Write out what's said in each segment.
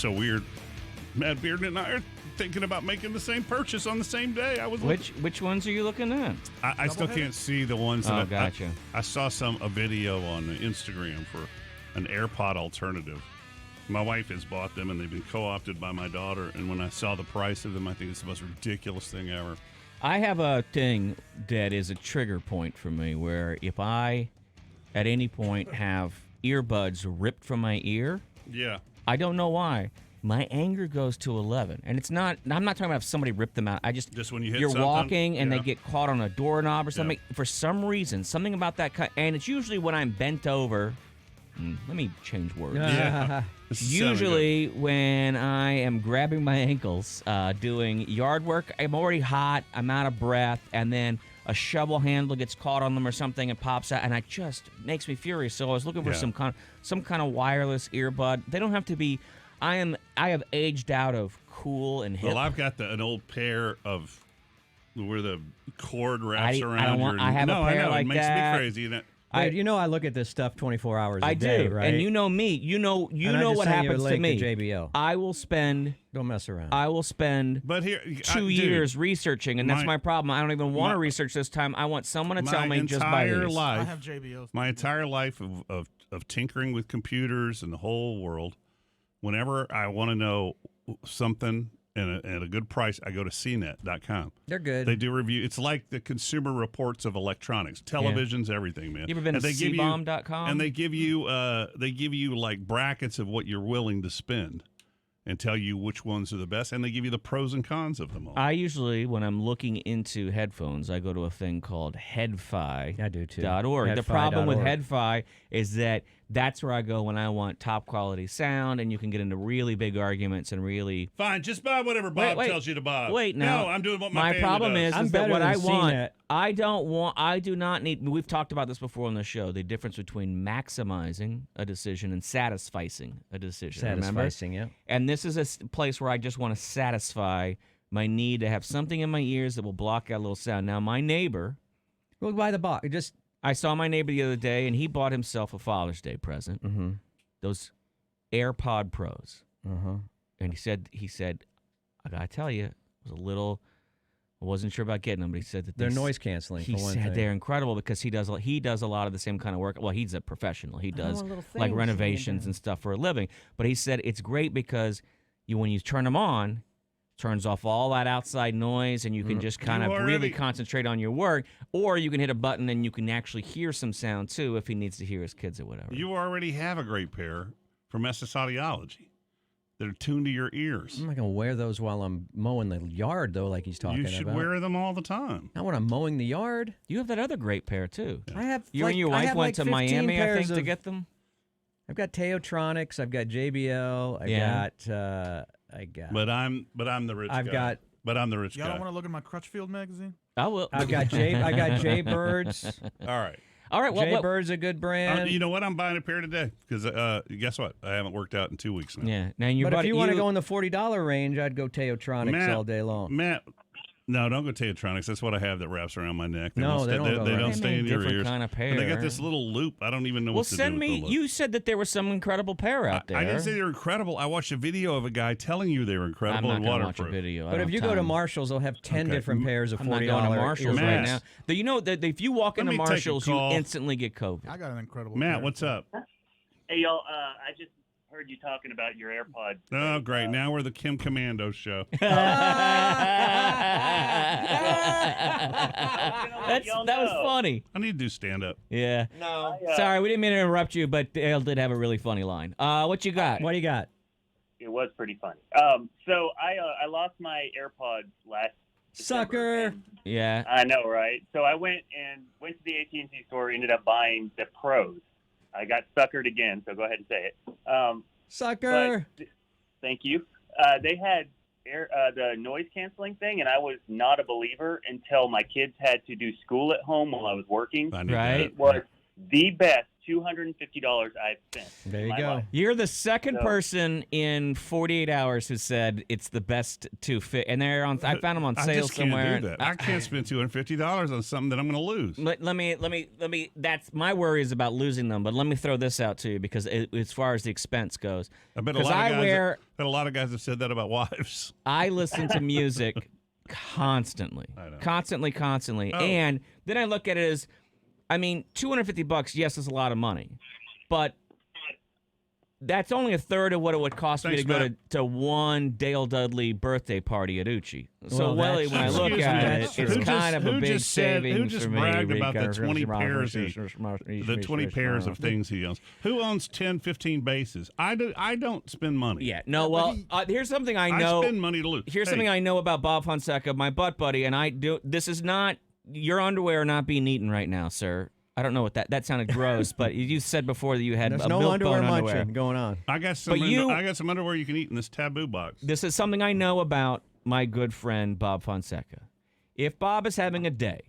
so weird. Matt Bearden and I are thinking about making the same purchase on the same day. Which ones are you looking at? I still can't see the ones that gotcha. I saw a video on Instagram for an AirPod alternative. My wife has bought them, and they've been co-opted by my daughter. And when I saw the price of them, I think it's the most ridiculous thing ever. I have a thing that is a trigger point for me where if I, at any point, have earbuds ripped from my ear, I don't know why, my anger goes to 11. And it's not, I'm not talking about if somebody ripped them out. Just when you hit you're something, walking and they get caught on a doorknob or something. For some reason, something about that, and it's usually when I'm bent over. Let me change words. Usually when I am grabbing my ankles, doing yard work, I'm already hot, I'm out of breath, and then a shovel handle gets caught on them or something and pops out, and it just makes me furious. So I was looking for some kind of wireless earbud. They don't have to be. I have aged out of cool and hip. Well, I've got an old pair of where the cord wraps around. I have a pair like that. It makes me crazy. Dude, I look at this stuff 24 hours a day, right? And you know me. You know what happens to me. JBL. I will spend. Don't mess around. I will spend 2 years researching, and that's my problem. I don't even want to research this time. I want someone to tell me just buy these. I have JBLs. My entire life of tinkering with computers and the whole world, whenever I want to know something at a good price, I go to CNET.com. They're good. They do review. It's like the Consumer Reports of electronics, televisions, everything, man. You ever been to CBOM.com? And they give you like brackets of what you're willing to spend, and tell you which ones are the best, and they give you the pros and cons of them all. I usually, when I'm looking into headphones, I go to a thing called Headfi. I do too. .org. The problem with Headfi is that that's where I go when I want top quality sound, and you can get into really big arguments and really. Fine, just buy whatever Bob tells you to buy. Wait, no, I'm doing what my problem does. is that what I want. I do not need. We've talked about this before on the show. The difference between maximizing a decision and satisficing a decision. Satisficing, yeah. And this is a place where I just want to satisfy my need to have something in my ears that will block out a little sound. Now, my neighbor. Well, by the box, I saw my neighbor the other day, and he bought himself a Father's Day present. Mm-hmm. Those AirPod Pros. Uh-huh. And he said, I gotta tell you, it was a little. I wasn't sure about getting them, but he said that they're noise canceling. He said they're incredible because he does a lot of the same kind of work. Well, he's a professional. He does like renovations and stuff for a living. But he said it's great because when you turn them on, turns off all that outside noise, and you can just kind of really concentrate on your work. Or you can hit a button and you can actually hear some sound too if he needs to hear his kids or whatever. You already have a great pair from SS Audiology. They're tuned to your ears. I'm not going to wear those while I'm mowing the yard, though, like he's talking about. You should wear them all the time. Not when I'm mowing the yard. You have that other great pair, too. Yeah. I have. You and your wife went to Miami, I think, to get them? I've got Teotronics. I've got JBL. I got. But I'm the rich guy. But I'm the rich guy. Y'all don't want to look at my Crutchfield magazine? I will. I got Jaybirds. All right. Well, Jaybird's a good brand. You know what? I'm buying a pair today because guess what? I haven't worked out in 2 weeks now. Yeah. Now, if you want to go in the $40 range, I'd go Teotronics all day long. Matt, no, don't go Teotronics. That's what I have that wraps around my neck. They don't stay in your ears. Kind of pair. And they got this little loop. I don't even know what to do with the loop. You said that there was some incredible pair out there. I didn't say they were incredible. I watched a video of a guy telling you they were incredible and waterproof. I'm not going to watch a video. But if you go to Marshalls, they'll have 10 different pairs of $40. I'm not going to Marshalls right now. You know that if you walk into Marshalls, you instantly get COVID. I got an incredible Matt, pair. what's up? Hey, y'all. I just heard you talking about your AirPods. Oh, great. Now we're the Kim Commando show. That was funny. I need to do stand-up. Yeah. No. Sorry, we didn't mean to interrupt you, but Dale did have a really funny line. What you got? What do you got? It was pretty funny. So I lost my AirPods last Sucker. Yeah. I know, right? So I went to the AT&T store, ended up buying the Pros. I got suckered again, so go ahead and say it. Sucker. Thank you. They had the noise canceling thing, and I was not a believer until my kids had to do school at home while I was working. Right. the best $250 I've spent. There in you my go. life. You're the second So- person in 48 hours who said it's the best to fit, and they're on. I found them on I sale just can't somewhere. do that. I can't spend $250 on something that I'm going to lose. Let me. That's my worry is about losing them. But let me throw this out to you because as far as the expense goes, I bet a because lot of I guys. wear, Bet a lot of guys have said that about wives. I listen to music constantly, I know. constantly, Oh. and then I look at it as, I mean, $250. Yes, is a lot of money, but that's only a third of what it would cost me Thanks, to go Matt. to one Dale Dudley birthday party at Uchi. So, Well, really, that's when I true. look Excuse at me, it, that's it's true. kind of a Who big just said- savings who just for me. bragged about the 20 pairs the 20 pairs of things he owns. Who owns 10, 15 bases? I don't spend money. Yeah, no, well, here's something I know. I spend money to lose. Here's Hey, something I know about Bob Fonseca, my butt buddy, and I do. This is not your underwear not being eaten right now, sir. I don't know what that sounded gross, but you said before that you had There's a no milk underwear bone munching going on. I got some. But you- I got some underwear you can eat in this taboo box. This is something I know about my good friend Bob Fonseca. If Bob is having a day,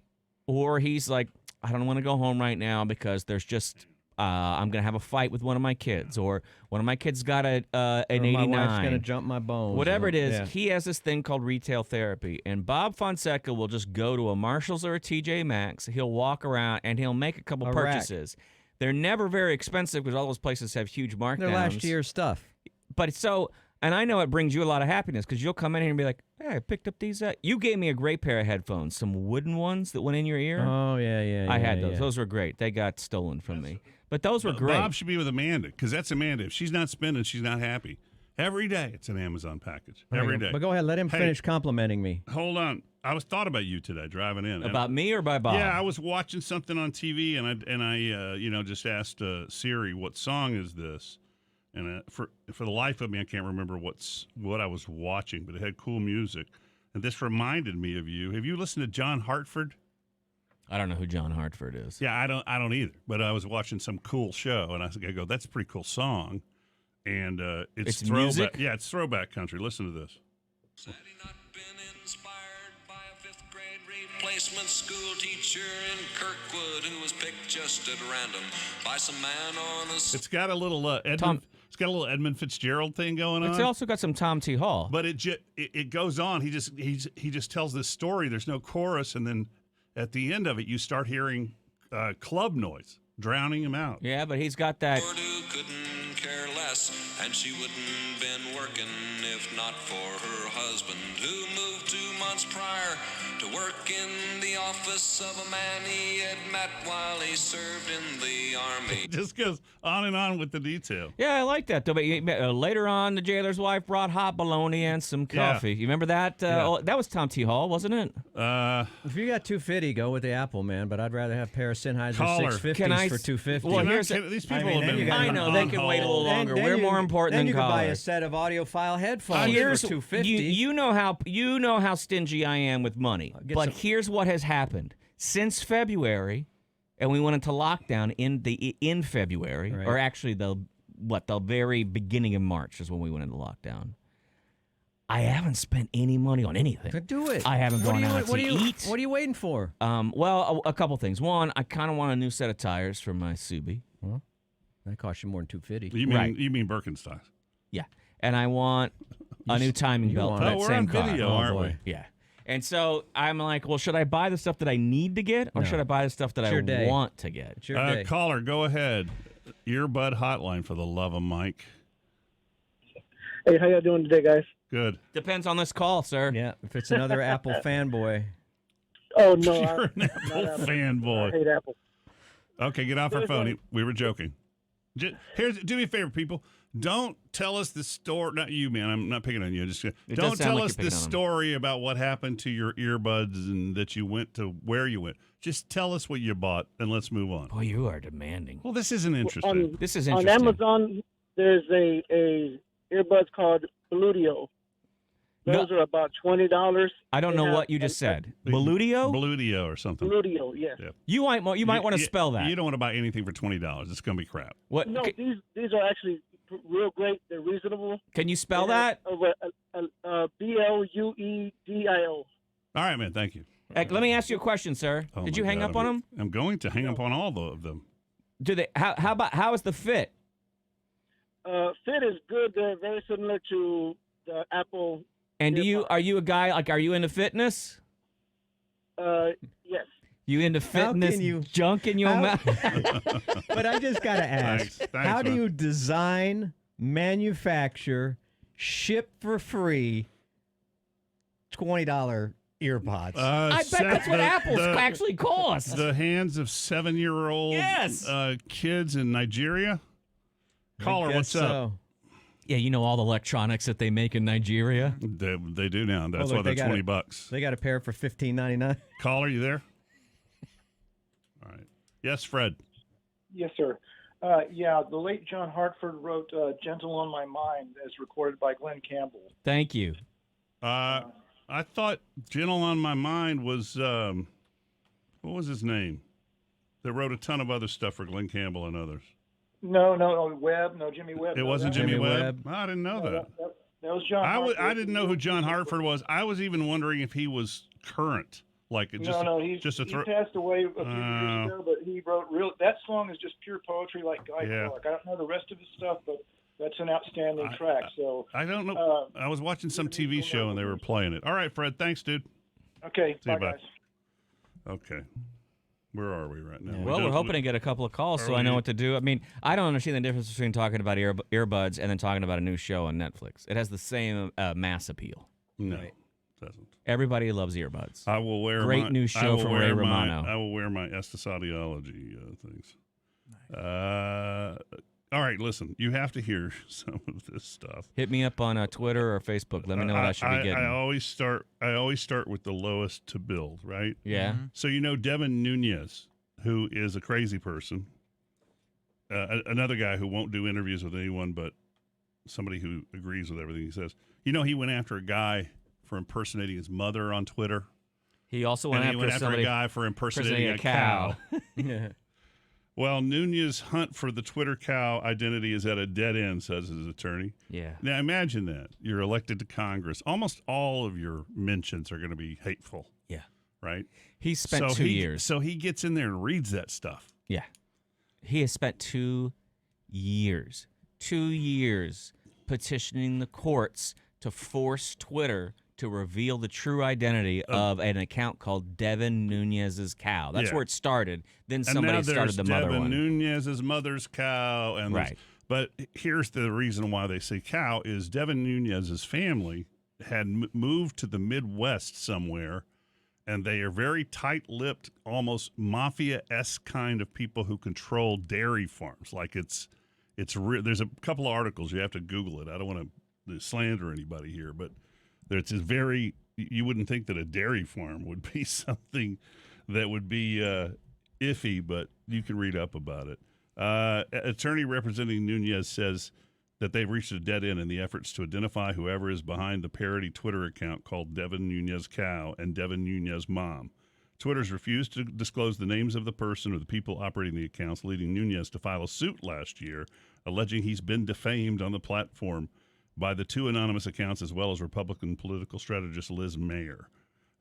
or he's like, I don't want to go home right now because there's just I'm gonna have a fight with one of my kids, or one of my kids got an Or 89. my wife's gonna jump my bones. Whatever it is, Yeah. he has this thing called retail therapy. And Bob Fonseca will just go to a Marshall's or a TJ Maxx. He'll walk around and he'll make a couple A rack. purchases. They're never very expensive because all those places have huge markdowns. Their last year's stuff. But so, and I know it brings you a lot of happiness because you'll come in here and be like, hey, I picked up these. You gave me a great pair of headphones, some wooden ones that went in your ear. Oh yeah. I had those. yeah. Those were great. They got stolen from me. But those were great. Bob should be with Amanda because that's Amanda. If she's not spending, she's not happy. Every day it's an Amazon package. Every day. But go ahead, let him Hey. finish complimenting me. Hold on. I was thought about you today driving in. About me or by Bob? Yeah, I was watching something on TV and I just asked Siri, what song is this? And for the life of me, I can't remember what I was watching, but it had cool music. And this reminded me of you. Have you listened to John Hartford? I don't know who John Hartford is. Yeah, I don't either. But I was watching some cool show, and I go, that's a pretty cool song. And it's throwback. music? Yeah, it's throwback country. Listen to this. Had he not been inspired by a fifth grade replacement school teacher in Kirkwood who was picked just at random by some man on a It's got a little Edmund. Tom- It's got a little Edmund Fitzgerald thing going on. It's also got some Tom T. Hall. But it goes on. He just tells this story. There's no chorus, and then at the end of it, you start hearing club noise drowning him out. Yeah, but he's got that. Lord who couldn't care less, and she wouldn't been working if not for her husband who moved 2 months prior to work in the office of a man he had met while he served in the army. It just goes on and on with the detail. Yeah, I like that. Though. But later on, the jailer's wife brought hot bologna and some Yeah. coffee. You remember that? Yeah. That was Tom T. Hall, wasn't it? If you got 250, go with the Apple, man. But I'd rather have a pair of Sennheiser Caller. 650s Can I for s- 250. Well, Can I- here's can- these people I mean, have then been you gotta- I know they can wait a little on longer. Then We're you- more important then than you could buy a callers. set of audiophile headphones Here's for 250. you know how stingy I am with money. get But some- here's what has happened since February, and we went into lockdown in February, Right. or actually the very beginning of March is when we went into lockdown. I haven't spent any money on anything. So do it. I haven't gone out to eat. What are you waiting for? Well, a couple things. One, I kind of want a new set of tires for my Subi. That costs you more than 250. You mean Right. Birkenstock? Yeah, and I want a new timing you belt want for it. that Oh, we're same on car. video, aren't we? Yeah. And so I'm like, well, should I buy the stuff that I need to get, or No. should I buy the stuff that It's I your day. want to get? It's your day. Caller, go ahead. Earbud hotline for the love of Mike. Hey, how y'all doing today, guys? Good. Depends on this call, sir. Yeah, if it's another Apple fanboy. Oh no, You're an not Apple Apple. I fanboy. hate Apple. Okay, get off our phone. We were joking. Do me a favor, people. Don't tell us the story. Not you, man. I'm not picking on you. Just does don't sound tell like us you're the picking on 'em. story about what happened to your earbuds and that you went to where you went. Just tell us what you bought and let's move on. Boy, you are demanding. Well, this isn't interesting. This is On interesting. Amazon, there's a earbuds called Bluetooth. Those are about $20. I don't They know have- what you just said. Beludio? Bluetooth or something. Bluetooth, yes. Yeah. You might want to spell that. You don't want to buy anything for $20. It's going to be crap. What? No, these are actually real great. They're reasonable. Can you spell that? Bluedio. All right, man. Thank you. Let me ask you a question, sir. Oh, Did my you hang God, up on him? I'm going to hang up on all of them. Do they? How is the fit? Fit is good. They're very similar to the Apple. And AirPods. are you a guy are you into fitness? Yes. You into How can fitness you- junk in your how- mouth? But I just got to ask, Thanks, how do man. you design, manufacture, ship for free $20 earpods? I bet that's what Apple's actually costs. The hands of 7-year-old Yes. kids in Nigeria. Caller, I what's guess up? so. Yeah, you know all the electronics that they make in Nigeria. They do now. That's look, why they're they got it. $20. They got a pair for $15.99. Caller, you there? All right. Yes, Fred. Yes, sir. The late John Hartford wrote Gentle on My Mind as recorded by Glenn Campbell. Thank you. I thought Gentle on My Mind was, what was his name? That wrote a ton of other stuff for Glenn Campbell and others. No, Webb. No, Jimmy Webb. It No, wasn't that Jimmy Jimmy Webb? Webb. I didn't know that. That was John Hartford. I didn't know who John Hartford was. I was even wondering if he was current. Like, He's just a he passed away a few years ago, but he wrote that song is just pure poetry like Guy Yeah. Clark. I don't know the rest of his stuff, but that's an outstanding track. So I don't know. I was watching some TV show and they were playing it. All right, Fred. Thanks, dude. okay, See you, bye bye. guys. Okay. Where are we right now? Well, we're hoping to get a couple of calls so I know what to do. I mean, I don't understand the difference between talking about earbuds and then talking about a new show on Netflix. It has the same mass appeal. No, it doesn't. Everybody loves earbuds. I will wear Great my, new I show will from wear Ray my- Romano. I will wear my Estes Audiology things. All right, listen. You have to hear some of this stuff. Hit me up on Twitter or Facebook. Let me know what I should be getting. I always start with the lowest to build, right? Yeah. So Devin Nunez, who is a crazy person, another guy who won't do interviews with anyone but somebody who agrees with everything he says. He went after a guy for impersonating his mother on Twitter. He also And went he after went after somebody a guy for impersonating a cow. Yeah. Well, Nunez's hunt for the Twitter cow identity is at a dead end, says his attorney. Yeah. Now, imagine that. You're elected to Congress. Almost all of your mentions are going to be hateful. Yeah. Right? He spent 2 years. So he gets in there and reads that stuff. Yeah. He has spent 2 years petitioning the courts to force Twitter to reveal the true identity of an account called Devin Nunez's cow. That's Yeah. where it started. Then And somebody now started the mother Devin one. Nunez's mother's cow. And Right. But here's the reason why they say cow is Devin Nunez's family had moved to the Midwest somewhere, and they are very tight-lipped, almost mafia-esque kind of people who control dairy farms. Like there's a couple of articles. You have to Google it. I don't want to slander anybody here, but it's a very, you wouldn't think that a dairy farm would be something that would be iffy, but you can read up about it. Attorney representing Nunez says that they've reached a dead end in the efforts to identify whoever is behind the parody Twitter account called Devin Nunez Cow and Devin Nunez Mom. Twitter's refused to disclose the names of the person or the people operating the accounts, leading Nunez to file a suit last year, alleging he's been defamed on the platform by the two anonymous accounts as well as Republican political strategist Liz Mayer.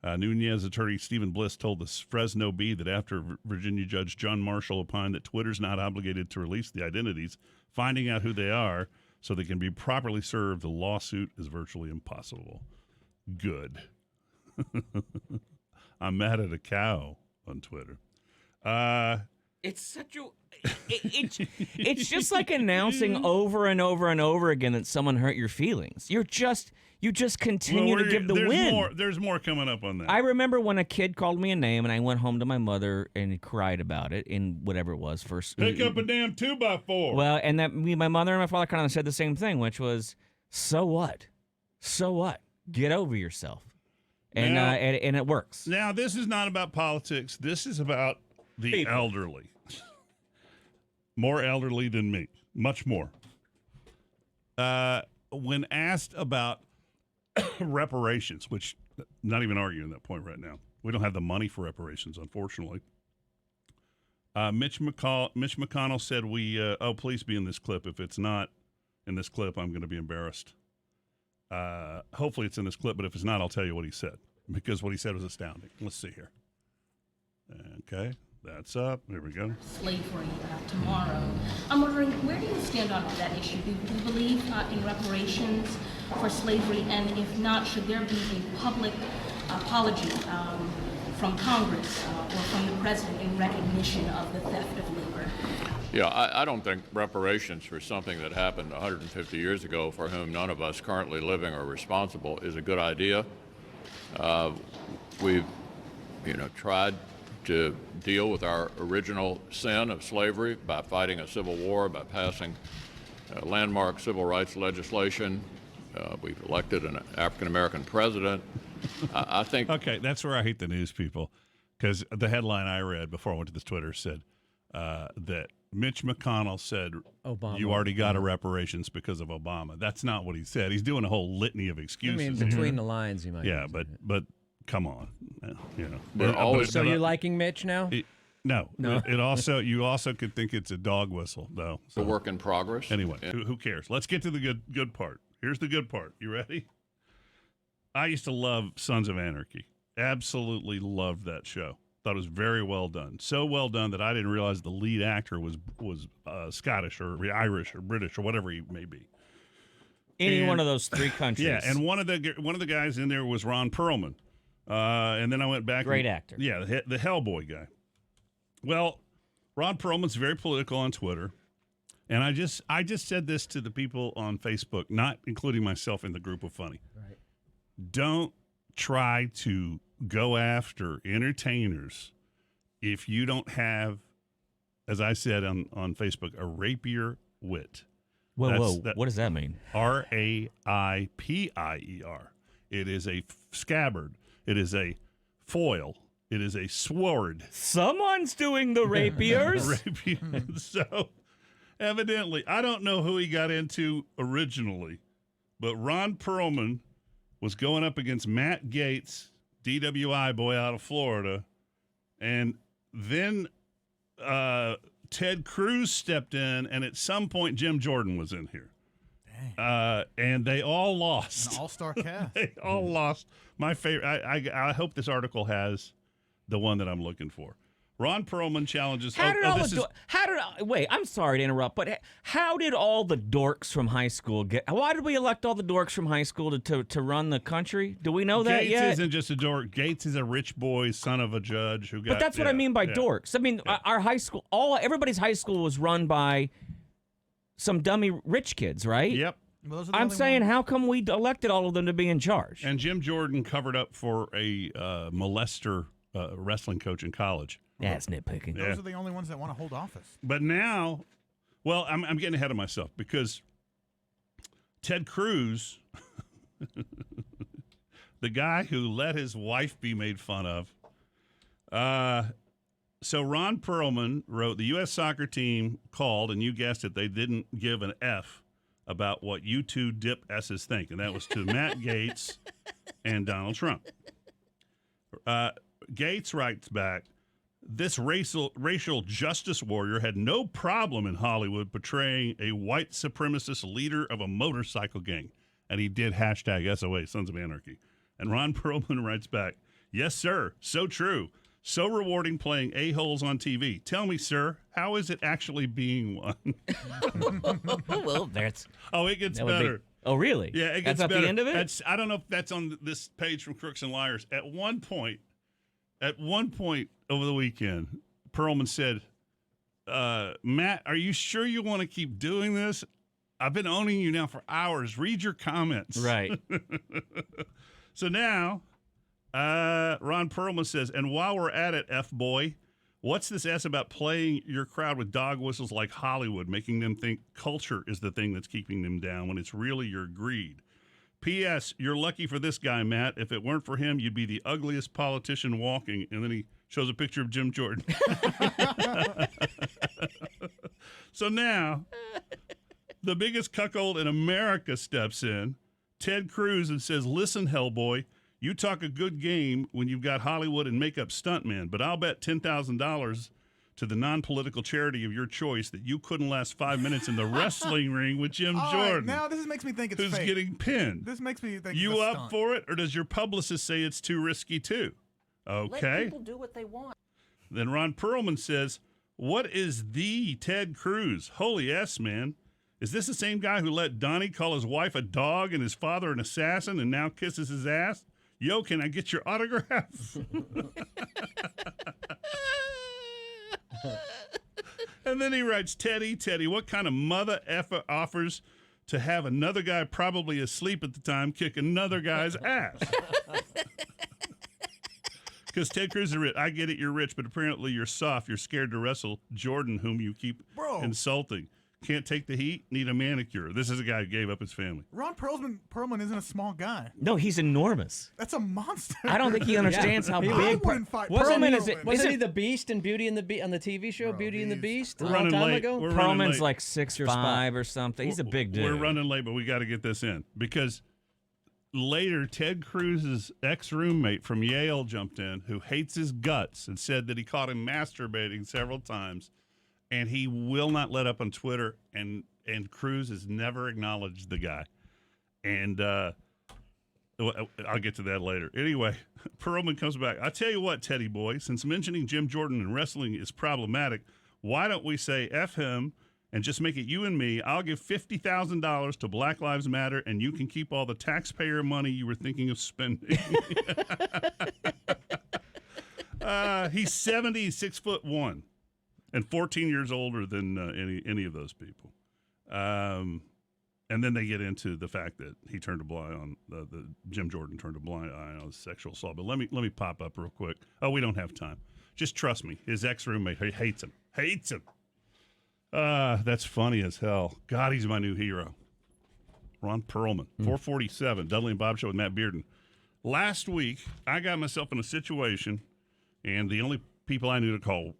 Nunez attorney Stephen Bliss told the Fresno Bee that after Virginia Judge John Marshall opined that Twitter's not obligated to release the identities, finding out who they are so they can be properly served, the lawsuit is virtually impossible. Good. I'm mad at a cow on Twitter. It's such a it's just like announcing over and over and over again that someone hurt your feelings. You just continue to give the win. There's more coming up on that. I remember when a kid called me a name, and I went home to my mother and cried about it in whatever it was. First, pick up a damn 2x4. Well, and my mother and my father kind of said the same thing, which was, "So what? So what? Get over yourself." And Now- and it works. Now, this is not about politics. This is about the elderly. More elderly than me. Much more. When asked about reparations, which not even arguing that point right now. We don't have the money for reparations, unfortunately. Mitch McConnell said please be in this clip. If it's not in this clip, I'm going to be embarrassed. Hopefully it's in this clip, but if it's not, I'll tell you what he said, because what he said was astounding. Let's see here. Okay. That's up. There we go. Slavery tomorrow. I'm wondering, where do you stand on that issue? Do you believe in reparations for slavery? And if not, should there be a public apology from Congress or from the president in recognition of the theft of labor? Yeah, I don't think reparations for something that happened 150 years ago, for whom none of us currently living are responsible, is a good idea. We've, tried to deal with our original sin of slavery by fighting a civil war, by passing landmark civil rights legislation. We've elected an African-American president. I think... Okay, that's where I hate the news people, because the headline I read before I went to this Twitter said that Mitch McConnell said Obama. You already got a reparations because of Obama. That's not what he said. He's doing a whole litany of excuses. I mean, between the lines, you might. Yeah, but come on, So you're liking Mitch now? No. It also you also could think it's a dog whistle though. It's a work in progress. Anyway, who cares? Let's get to the good part. Here's the good part. You ready? I used to love Sons of Anarchy. Absolutely loved that show. Thought it was very well done. So well done that I didn't realize the lead actor was Scottish or Irish or British or whatever he may be. One of those three countries. Yeah, and one of the guys in there was Ron Perlman. And then I went back. Great actor. Yeah, the Hellboy guy. Well, Ron Perlman's very political on Twitter. And I just said this to the people on Facebook, not including myself in the group of funny. Right. Don't try to go after entertainers if you don't have, as I said on Facebook, a rapier wit. Whoa. What does that mean? Raipier. It is a scabbard. It is a foil. It is a sword. Someone's doing the rapiers. So, evidently, I don't know who he got into originally, but Ron Perlman was going up against Matt Gaetz, DWI boy out of Florida, and then Ted Cruz stepped in, and at some point Jim Jordan was in here. And they all lost. An all-star cast. They all lost. My favorite. I hope this article has the one that I'm looking for. Ron Perlman challenges. Wait, I'm sorry to interrupt, but how did all the dorks from high school get? Why did we elect all the dorks from high school to run the country? Do we know that yet? Gaetz isn't just a dork. Gaetz is a rich boy, son of a judge who got. But that's what I mean by dorks. I mean, our high school, everybody's high school was run by some dummy rich kids, right? Yep. Well, those are the I'm only saying, ones. how come we elected all of them to be in charge? And Jim Jordan covered up for a molester wrestling coach in college. That's nitpicking. Those are the only ones that want to hold office. But now, well, I'm getting ahead of myself because Ted Cruz, the guy who let his wife be made fun of. So Ron Perlman wrote, the U.S. soccer team called, and you guessed it, they didn't give an F about what you two dip S's think, and that was to Matt Gaetz and Donald Trump. Gaetz writes back, this racial justice warrior had no problem in Hollywood portraying a white supremacist leader of a motorcycle gang. And he did hashtag SOA, Sons of Anarchy. And Ron Perlman writes back, yes, sir, so true. So rewarding playing a-holes on TV. Tell me, sir, how is it actually being one? Well, that's... Oh, it gets better. Oh, really? Yeah, it gets better. better. The end of it? I don't know if that's on this page from Crooks and Liars. At one point over the weekend, Perlman said, Matt, are you sure you want to keep doing this? I've been owning you now for hours. Read your comments. Right. So now, Ron Perlman says, and while we're at it, F-boy, what's this S about playing your crowd with dog whistles like Hollywood, making them think culture is the thing that's keeping them down when it's really your greed? P.S. You're lucky for this guy, Matt. If it weren't for him, you'd be the ugliest politician walking. And then he shows a picture of Jim Jordan. So now, the biggest cuckold in America steps in, Ted Cruz, and says, listen, Hellboy, you talk a good game when you've got Hollywood and makeup stuntman, but I'll bet $10,000 to the non-political charity of your choice that you couldn't last 5 minutes in the wrestling ring with Jim Jordan. Right, now this makes me think it's who's fake. getting pinned. This makes me think you it's a up stunt. for it, or does your publicist say it's too risky too? Okay. Let people do what they want. Then Ron Perlman says, what is the Ted Cruz? Holy S, man. Is this the same guy who let Donnie call his wife a dog and his father an assassin and now kisses his ass? Yo, can I get your autograph? And then he writes, Teddy, what kind of mother effer offers to have another guy probably asleep at the time kick another guy's ass? Because Ted Cruz is rich. I get it, you're rich, but apparently you're soft. You're scared to wrestle Jordan, whom you keep insulting. Can't take the heat, need a manicure. This is a guy who gave up his family. Ron Perlman isn't a small guy. No, he's enormous. That's a monster. I don't think he understands how big Perlman is. Wasn't he the Beast in Beauty and the Beast on the TV show Beauty and the Beast a long time ago? Perlman's like 6'5" or something. He's a big dude. We're running late, but we got to get this in because later Ted Cruz's ex-roommate from Yale jumped in, who hates his guts, and said that he caught him masturbating several times. And he will not let up on Twitter, and Cruz has never acknowledged the guy. And I'll get to that later. Anyway, Perlman comes back. I tell you what, Teddy boy, since mentioning Jim Jordan in wrestling is problematic, why don't we say F him and just make it you and me? I'll give $50,000 to Black Lives Matter, and you can keep all the taxpayer money you were thinking of spending. He's 6'1". And 14 years older than any of those people. And then they get into the fact that he turned a blind on the Jim Jordan turned a blind eye on sexual assault. But let me pop up real quick. Oh, we don't have time. Just trust me. His ex-roommate, he hates him. Hates him. That's funny as hell. God, he's my new hero. Ron Perlman, 447, Dudley and Bob Show with Matt Bearden. Last week, I got myself in a situation, and the only people I knew to call